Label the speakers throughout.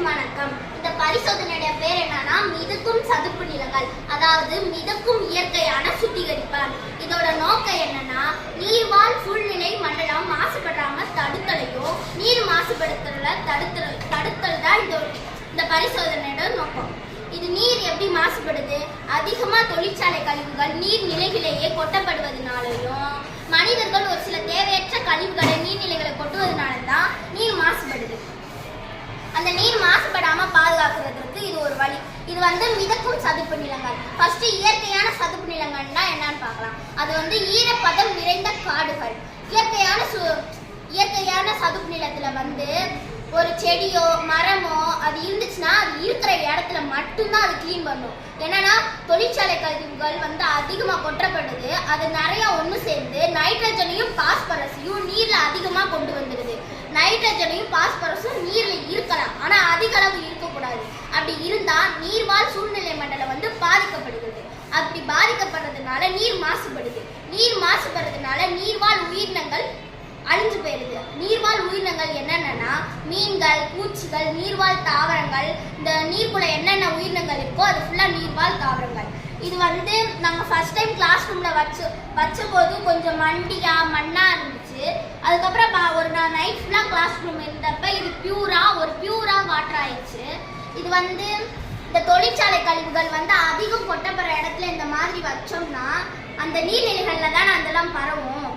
Speaker 1: அனைவருக்கும் வணக்கம். இந்த பரிசோதனையுடைய பேர் என்னன்னா மிதக்கும் சதுப்பு நிலங்கள், அதாவது மிதக்கும் இயற்கையான சுத்திகரிப்பான். இதோட நோக்கம் என்னன்னா நீர்வாழ் சூழ்நிலை மண்டலம் மாசுபடாம தடுத்தலையோ நீர் மாசுபடுத்தல தடுத்தல் தான் இந்த பரிசோதனையோட நோக்கம். இது நீர் எப்படி மாசுபடுது? அதிகமா தொழிற்சாலை கழிவுகள் நீர்நிலைகளிலேயே கொட்டப்படுவதனாலையும் மனிதர்கள் ஒரு சில தேவையற்ற கழிவுகளை நீர்நிலைகளை கொட்டுவதனால தான் நீர் மாசுபடுது. அந்த நீர் மாசுபடாம பாதுகாக்கிறதுக்கு இது ஒரு வழி. இது மிதக்கும் சதுப்பு நிலங்கள். ஃபர்ஸ்ட் இயற்கையான சதுப்பு நிலங்கள்னா என்னன்னு பார்க்கலாம். அது ஈரப்பதம் நிறைந்த காடுகள். இயற்கையான சதுப்பு நிலத்துல ஒரு செடியோ மரமோ அது இருந்துச்சுன்னா அது இருக்கிற இடத்துல மட்டும்தான் அது கிளீன் பண்ணும். என்னன்னா தொழிற்சாலை கழிவுகள் அதிகமா கொட்டப்படுது. அது நிறைய ஒன்று சேர்ந்து நைட்ரஜனையும் பாஸ்பரஸையும் நீர்ல அதிகமா கொண்டு வந்துடுது. நைட்ரஜனையும் பாஸ்பரஸும் நீர்ல இருக்கலாம், ஆனா அதிக அளவு இருக்கக்கூடாது. அப்படி இருந்தா நீர்வாழ் சூழ்நிலை மண்டலம் பாதிக்கப்படுகிறது. அப்படி பாதிக்கப்படுறதுனால நீர் மாசுபடுது. நீர் மாசுபடுறதுனால நீர்வாழ் உயிரினங்கள் அழிஞ்சு போயிருது. நீர்வாழ் உயிரினங்கள் என்னென்னா மீன்கள், பூச்சிகள், நீர்வாழ் தாவரங்கள். இந்த நீர்க்குள்ள என்னென்ன உயிரினங்கள் இருக்கோ அது ஃபுல்லா நீர்வாழ் தாவரங்கள். இது நாங்கள் ஃபர்ஸ்ட் டைம் கிளாஸ் ரூம்ல வச்சபோது கொஞ்சம் மண்ணா இருந்துச்சு. அதுக்கப்புறம் ஒரு நைட் ஃபுல்லா கிளாஸ் ரூம் இருந்தப்ப இது பியூரா வாட்டர் ஆயிடுச்சு. இது இந்த தொழிற்சாலை கழிவுகள் அதிகம் கொட்டப்படுற இடத்துல இந்த மாதிரி வச்சோம்னா அந்த நீர்நிலைகள்ல தான் அதெல்லாம் பரவும்.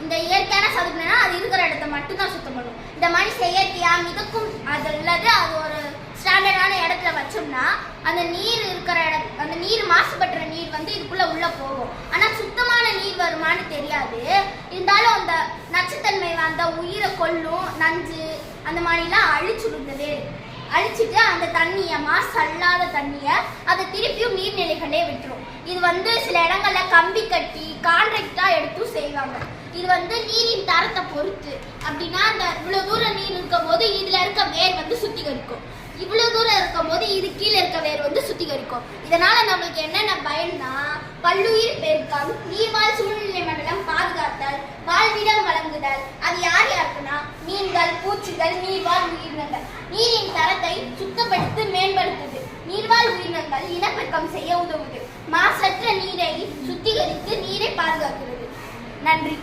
Speaker 1: இந்த இயற்கையான சதுப்புனா அது இருக்கிற இடத்த மட்டும்தான் சுத்தம் பண்ணும். இந்த மாதிரி செயற்கையா மிதக்கும் அது ஒரு ஸ்டாண்டர்டான இடத்துல வச்சோம்னா அந்த நீர் இருக்கிற அந்த நீர் மாசுபடுற நீர் இதுக்குள்ள உள்ள போகும். ஆனா சுத்தமான நீர் வருமானு தெரியாது. இருந்தாலும் அந்த நச்சுத்தன்மை உயிரை கொல்லும். நஞ்சு அந்த மாதிரிலாம் அழிச்சிட்டு அந்த தண்ணிய மாசு அல்லாத தண்ணிய அதை திருப்பியும் நீர்நிலைகளே விட்டுரும். இது சில இடங்கள்ல கம்பி கட்டி கான்ட்ராக்டா எடுத்தும் செய்வாங்க. இது நீரின் தரத்தை பொறுத்து. அப்படின்னா அந்த இவ்வளவு தூரம் நீர் இருக்கும் போது இதுல இருக்க வேர் சுத்திகரிக்கும். இவ்வளவு தூரம் இருக்கும் போது இது கீழே இருக்க வேர் சுத்திகரிக்கும். இதனால நம்மளுக்கு என்னென்ன பயன்னா பல்லுயிர் பெருக்கம், நீர்வாழ் சூழ்நிலை மண்டலம் பாதுகாத்தல், வாழ்விடம் வழங்குதல். அது யாருக்குன்னா மீன்கள், பூச்சிகள், நீர்வாழ் உயிரினங்கள். நீரின் தரத்தை சுத்தப்படுத்தி மேம்படுத்துது. நீர்வாழ் உயிரினங்கள் இனப்பெருக்கம் செய்ய உதவுது. மாசற்ற நீரை சுத்திகரித்து நீரை பாதுகாக்கிறது. நன்றி.